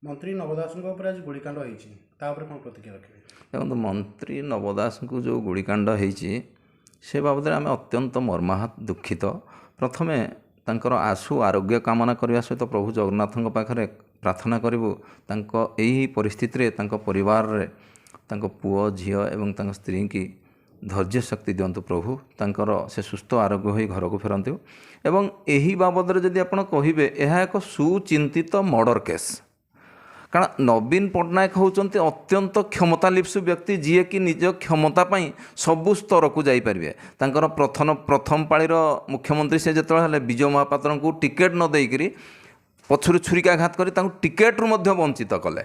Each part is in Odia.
मंत्री नव दासଙ୍କ ଉପରେ ଆଜି ଗୁଳିକାଣ୍ଡ ହେଇଛି ତା ଉପରେ କ'ଣ ପ୍ରତିକ୍ରିୟା ରଖିବେ? ଦେଖନ୍ତୁ, ମନ୍ତ୍ରୀ ନବ ଦାସଙ୍କୁ ଯେଉଁ ଗୁଳିକାଣ୍ଡ ହେଇଛି ସେ ବାବଦରେ ଆମେ ଅତ୍ୟନ୍ତ ମର୍ମାହତ ଦୁଃଖିତ। ପ୍ରଥମେ ତାଙ୍କର ଆଶୁ ଆରୋଗ୍ୟ କାମନା କରିବା ସହିତ ପ୍ରଭୁ ଜଗନ୍ନାଥଙ୍କ ପାଖରେ ପ୍ରାର୍ଥନା କରିବୁ ତାଙ୍କ ଏହି ପରିସ୍ଥିତିରେ ତାଙ୍କ ପରିବାରରେ ତାଙ୍କ ପୁଅ ଝିଅ ଏବଂ ତାଙ୍କ ସ୍ତ୍ରୀକି ଧୈର୍ଯ୍ୟ ଶକ୍ତି ଦିଅନ୍ତୁ ପ୍ରଭୁ, ତାଙ୍କର ସେ ସୁସ୍ଥ ଆରୋଗ୍ୟ ହୋଇ ଘରକୁ ଫେରନ୍ତୁ। ଏବଂ ଏହି ବାବଦରେ ଯଦି ଆପଣ କହିବେ, ଏହା ଏକ ସୁଚିନ୍ତିତ ମର୍ଡର କେସ୍। କାରଣ ନବୀନ ପଟ୍ଟନାୟକ ହେଉଛନ୍ତି ଅତ୍ୟନ୍ତ କ୍ଷମତାଲିପ୍ସୁ ବ୍ୟକ୍ତି, ଯିଏକି ନିଜ କ୍ଷମତା ପାଇଁ ସବୁ ସ୍ତରକୁ ଯାଇପାରିବେ। ତାଙ୍କର ପ୍ରଥମ ପାଳିର ମୁଖ୍ୟମନ୍ତ୍ରୀ ସେ ଯେତେବେଳେ ହେଲେ, ବିଜୟ ମହାପାତ୍ରଙ୍କୁ ଟିକେଟ୍ ନ ଦେଇକରି ପଛରୁ ଛୁରିକାଘାତ କରି ତାଙ୍କୁ ଟିକେଟ୍ରୁ ମଧ୍ୟ ବଞ୍ଚିତ କଲେ।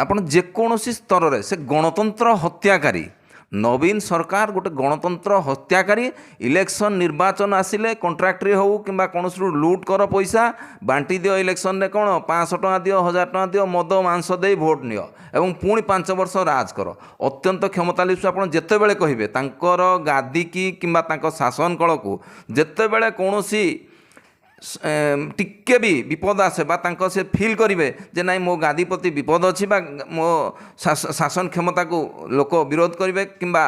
ଆପଣ ଯେକୌଣସି ସ୍ତରରେ ସେ ଗଣତନ୍ତ୍ର ହତ୍ୟାକାରୀ, ନବୀନ ସରକାର ଗୋଟେ ଗଣତନ୍ତ୍ର ହତ୍ୟାକାରୀ। ଇଲେକ୍ସନ୍ ନିର୍ବାଚନ ଆସିଲେ କଣ୍ଟ୍ରାକ୍ଟରି ହେଉ କିମ୍ବା କୌଣସିରୁ ଲୁଟ୍ କର ପଇସା ବାଣ୍ଟି ଦିଅ, ଇଲେକ୍ସନରେ କ'ଣ 500 ଟଙ୍କା ଦିଅ, 1000 ଟଙ୍କା ଦିଅ, ମଦ ମାଂସ ଦେଇ ଭୋଟ୍ ନିଅ ଏବଂ ପୁଣି 5 ବର୍ଷ ରାଜ କର। ଅତ୍ୟନ୍ତ କ୍ଷମତାଲିପ୍ସ। ଆପଣ ଯେତେବେଳେ କହିବେ ତାଙ୍କର ଗାଦିକି କିମ୍ବା ତାଙ୍କ ଶାସନ କଳକୁ ଯେତେବେଳେ କୌଣସି ଟିକେ ବି ବିପଦ ଆସେ ବା ତାଙ୍କ ସେ ଫିଲ୍ କରିବେ ଯେ ନାଇଁ ମୋ ଗାଦି ପ୍ରତି ବିପଦ ଅଛି ବା ମୋ ଶାସନ କ୍ଷମତାକୁ ଲୋକ ବିରୋଧ କରିବେ କିମ୍ବା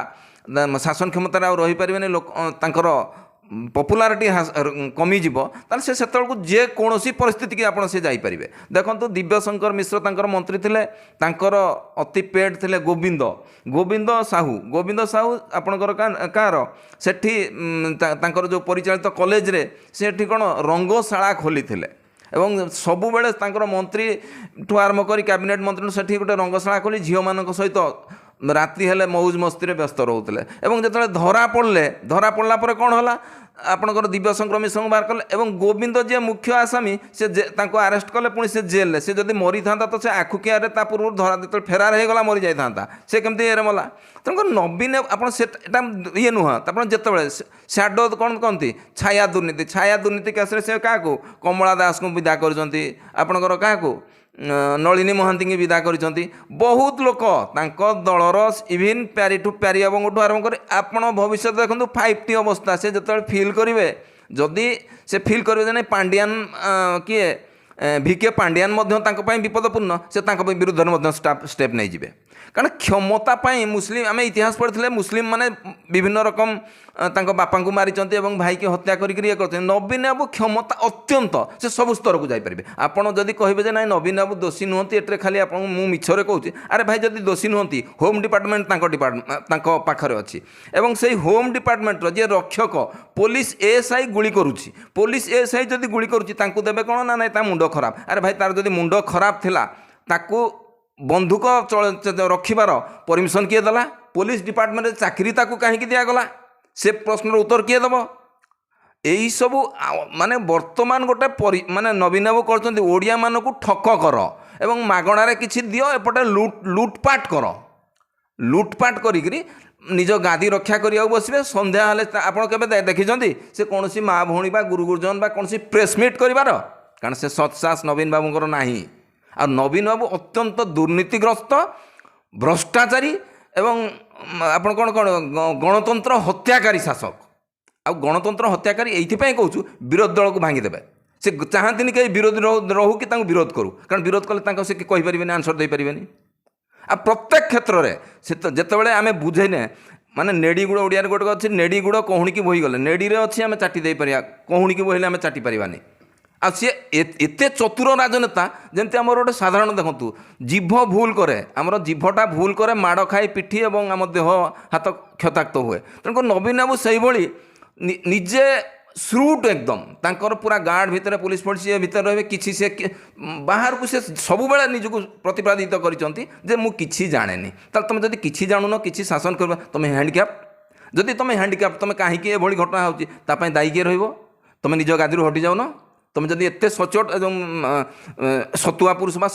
ଶାସନ କ୍ଷମତାରେ ଆଉ ରହିପାରିବେନି, ଲୋକ ତାଙ୍କର ପପୁଲାରିଟି କମିଯିବ, ତାହେଲେ ସେ ସେତେବେଳକୁ ଯେକୌଣସି ପରିସ୍ଥିତିକି ଆପଣ ସେ ଯାଇପାରିବେ। ଦେଖନ୍ତୁ, ଦିବ୍ୟଶଙ୍କର ମିଶ୍ର ତାଙ୍କର ମନ୍ତ୍ରୀ ଥିଲେ, ତାଙ୍କର ଅତି ପେଡ୍ ଥିଲେ ଗୋବିନ୍ଦ ସାହୁ ଆପଣଙ୍କର କାହାର ସେଠି ତାଙ୍କର ଯେଉଁ ପରିଚାଳିତ କଲେଜରେ ସେଠି କ'ଣ ରଙ୍ଗଶାଳା ଖୋଲିଥିଲେ ଏବଂ ସବୁବେଳେ ତାଙ୍କର ମନ୍ତ୍ରୀଠୁ ଆରମ୍ଭ କରି କ୍ୟାବିନେଟ୍ ମନ୍ତ୍ରୀ ସେଠି ଗୋଟେ ରଙ୍ଗଶାଳା ଖୋଲି ଝିଅମାନଙ୍କ ସହିତ ରାତ୍ରି ହେଲେ ମଉଜ ମସ୍ତିରେ ବ୍ୟସ୍ତ ରହୁଥିଲେ। ଏବଂ ଯେତେବେଳେ ଧରା ପଡ଼ିଲା ପରେ କ'ଣ ହେଲା, ଆପଣଙ୍କର ଦିବ୍ୟଶଙ୍କର ମିଶ୍ରଙ୍କୁ ବାହାର କଲେ ଏବଂ ଗୋବିନ୍ଦ ଯିଏ ମୁଖ୍ୟ ଆସାମୀ ସେ ତାଙ୍କୁ ଆରେଷ୍ଟ କଲେ, ପୁଣି ସେ ଜେଲରେ। ସେ ଯଦି ମରିଥାନ୍ତା ତ ସେ ଆଖୁକିଆରେ ତା ପୂର୍ବରୁ ଯେତେବେଳେ ଫେରାର ହେଇଗଲା ମରିଯାଇଥାନ୍ତା, ସେ କେମିତି ଏରେ ମଲା। ତେଣୁକରି ନବୀନ ଆପଣ ସେଟା ଇଏ ନୁହଁ। ଆପଣ ଯେତେବେଳେ ସ୍ୟାଡୋ କ'ଣ କହନ୍ତି, ଛାୟା ଦୁର୍ନୀତି କେସ୍ରେ ସେ କାହାକୁ କମଳା ଦାସଙ୍କୁ ବିଦା କରିଛନ୍ତି, ଆପଣଙ୍କର କାହାକୁ ନଳିନୀ ମହାନ୍ତିଙ୍କୁ ବିଦା କରିଛନ୍ତି। ବହୁତ ଲୋକ ତାଙ୍କ ଦଳର ଇଭିନ୍ ପ୍ୟାରିଠୁ ପ୍ୟାରିବାବୁଙ୍କଠୁ ଆରମ୍ଭ କରି ଆପଣ ଭବିଷ୍ୟତ ଦେଖନ୍ତୁ 5T ଅବସ୍ଥା। ସେ ଯେତେବେଳେ ଫିଲ୍ କରିବେ, ଯଦି ସେ ଫିଲ୍ କରିବେ ଯେ ନାଇଁ ପାଣ୍ଡିଆନ କିଏ ଭିକେ ପାଣ୍ଡିଆନ ମଧ୍ୟ ତାଙ୍କ ପାଇଁ ବିପଦପୂର୍ଣ୍ଣ, ସେ ତାଙ୍କ ବିରୁଦ୍ଧରେ ମଧ୍ୟ ଷ୍ଟେପ୍ ନେଇଯିବେ। କାରଣ କ୍ଷମତା ପାଇଁ ମୁସଲିମ, ଆମେ ଇତିହାସ ପଢ଼ିଥିଲେ, ମୁସଲିମ ମାନେ ବିଭିନ୍ନ ରକମ ତାଙ୍କ ବାପାଙ୍କୁ ମାରିଛନ୍ତି ଏବଂ ଭାଇକି ହତ୍ୟା କରିକି ଇଏ କରିଛନ୍ତି। ନବୀନ ବାବୁ କ୍ଷମତା ଅତ୍ୟନ୍ତ, ସେ ସବୁ ସ୍ତରକୁ ଯାଇପାରିବେ। ଆପଣ ଯଦି କହିବେ ଯେ ନାଇଁ ନବୀନ ବାବୁ ଦୋଷୀ ନୁହନ୍ତି, ଏଠାରେ ଖାଲି ଆପଣଙ୍କୁ ମୁଁ ମିଛରେ କହୁଛି, ଆରେ ଭାଇ ଯଦି ଦୋଷୀ ନୁହନ୍ତି, ହୋମ୍ ଡିପାର୍ଟମେଣ୍ଟ ତାଙ୍କ ପାଖରେ ଅଛି ଏବଂ ସେଇ ହୋମ୍ ଡିପାର୍ଟମେଣ୍ଟର ଯିଏ ରକ୍ଷକ, ପୋଲିସ ଏଏସ୍ଆଇ ଗୁଳି କରୁଛି, ପୋଲିସ ଏଏସ୍ଆଇ ଯଦି ଗୁଳି କରୁଛି ତାଙ୍କୁ ଦେବେ କ'ଣ ନା ନାଇଁ ତା ମୁଣ୍ଡ ଖରାପ। ଆରେ ଭାଇ, ତାର ଯଦି ମୁଣ୍ଡ ଖରାପ ଥିଲା ତାକୁ ବନ୍ଧୁକ ରଖିବାର ପରମିଶନ୍ କିଏ ଦେଲା? ପୋଲିସ ଡିପାର୍ଟମେଣ୍ଟରେ ଚାକିରି ତାକୁ କାହିଁକି ଦିଆଗଲା? ସେ ପ୍ରଶ୍ନର ଉତ୍ତର କିଏ ଦେବ? ଏଇସବୁ ମାନେ ବର୍ତ୍ତମାନ ଗୋଟେ ମାନେ ନବୀନ ବାବୁ କରୁଛନ୍ତି, ଓଡ଼ିଆମାନଙ୍କୁ ଠକ କର ଏବଂ ମାଗଣାରେ କିଛି ଦିଅ, ଏପଟେ ଲୁଟପାଟ କର। ଲୁଟପାଟ କରିକିରି ନିଜ ଗାଦି ରକ୍ଷା କରିବାକୁ ବସିବେ। ସନ୍ଧ୍ୟା ହେଲେ ଆପଣ କେବେ ଦେଖିଛନ୍ତି ସେ କୌଣସି ମା ଭଉଣୀ ବା ଗୁରୁ ଗୁରୁଜନ ବା କୌଣସି ପ୍ରେସ୍ ମିଟ୍ କରିବାର? କାରଣ ସେ ସତ୍ସାହସ ନବୀନ ବାବୁଙ୍କର ନାହିଁ। ଆଉ ନବୀନ ବାବୁ ଅତ୍ୟନ୍ତ ଦୁର୍ନୀତିଗ୍ରସ୍ତ, ଭ୍ରଷ୍ଟାଚାରୀ ଏବଂ ଆପଣ କ'ଣ ଗଣତନ୍ତ୍ର ହତ୍ୟାକାରୀ ଶାସକ। ଆଉ ଗଣତନ୍ତ୍ର ହତ୍ୟାକାରୀ ଏଇଥିପାଇଁ କହୁଛୁ, ବିରୋଧୀ ଦଳକୁ ଭାଙ୍ଗିଦେବେ। ସେ ଚାହାନ୍ତିନି କେହି ବିରୋଧୀ ରହୁ କି ତାଙ୍କୁ ବିରୋଧ କରୁ, କାରଣ ବିରୋଧ କଲେ ତାଙ୍କ ସେ କହିପାରିବେନି, ଆନ୍ସର୍ ଦେଇପାରିବେନି। ଆଉ ପ୍ରତ୍ୟେକ କ୍ଷେତ୍ରରେ ସେ ଯେତେବେଳେ ଆମେ ବୁଝେଇନେ, ମାନେ ନେଡ଼ିଗୁଡ଼, ଓଡ଼ିଆରେ ଗୋଟେ ଅଛି, ନେଡ଼ିଗୁଡ଼ କହୁଣିକି ବୋହିଗଲେ, ନେଡ଼ିରେ ଅଛି ଆମେ ଚାଟି ଦେଇପାରିବା, କହୁଣିକି ବୋହିଲେ ଆମେ ଚାଟି ପାରିବାନି। ଆଉ ସିଏ ଏତେ ଚତୁର ରାଜନେତା, ଯେମିତି ଆମର ଗୋଟେ ସାଧାରଣ ଦେଖନ୍ତୁ, ଜିଭ ଭୁଲ କରେ, ଆମର ଜିଭଟା ଭୁଲ କରେ, ମାଡ଼ ଖାଇ ପିଠି ଏବଂ ଆମ ଦେହ ହାତ କ୍ଷତାକ୍ତ ହୁଏ। ତେଣୁକରି ନବୀନ ବାବୁ ସେଇଭଳି ନିଜେ ଶ୍ରୁଟ୍ ଏକଦମ, ତାଙ୍କର ପୁରା ଗାର୍ଡ଼ ଭିତରେ ପୁଲିସ ଭିତରେ ରହିବେ, କିଛି ସେ ବାହାରକୁ ସେ ସବୁବେଳେ ନିଜକୁ ପ୍ରତିପାଦିତ କରିଛନ୍ତି ଯେ ମୁଁ କିଛି ଜାଣେନି। ତାହେଲେ ତୁମେ ଯଦି କିଛି ଜାଣୁନ, କିଛି ଶାସନ କରିବା, ତୁମେ ହ୍ୟାଣ୍ଡିକ୍ୟାପ୍ଟ। ଯଦି ତୁମେ ହ୍ୟାଣ୍ଡିକ୍ୟାପ୍ଟ, ତୁମେ କାହିଁକି ଏଭଳି ଘଟଣା ହେଉଛି ତା ପାଇଁ ଦାୟୀ କିଏ ରହିବ? ତୁମେ ନିଜ ଗାଦିରୁ ହଟିଯାଉନ। ତୁମେ ଯଦି ଏତେ ସଚ୍ଚୋଟ ଏବଂ ସତୁଆ ପୁରୁଷ ବା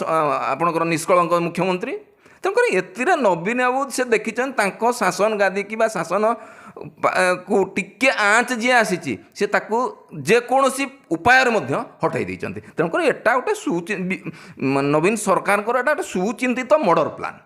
ଆପଣଙ୍କର ନିଷ୍କଳଙ୍କ ମୁଖ୍ୟମନ୍ତ୍ରୀ, ତେଣୁକରି ଏଥିରେ ନବୀନ ବାବୁ ସେ ଦେଖିଛନ୍ତି ତାଙ୍କ ଶାସନ ଗାଦିକି ବା ଶାସନକୁ ଟିକେ ଆଞ୍ଚ ଯିଏ ଆସିଛି ସେ ତାକୁ ଯେକୌଣସି ଉପାୟରେ ମଧ୍ୟ ହଟାଇ ଦେଇଛନ୍ତି। ତେଣୁକରି ଏଟା ଗୋଟେ ନବୀନ ସରକାରଙ୍କର ଏଟା ଗୋଟେ ସୁଚିନ୍ତିତ ମର୍ଡର ପ୍ଲାନ୍।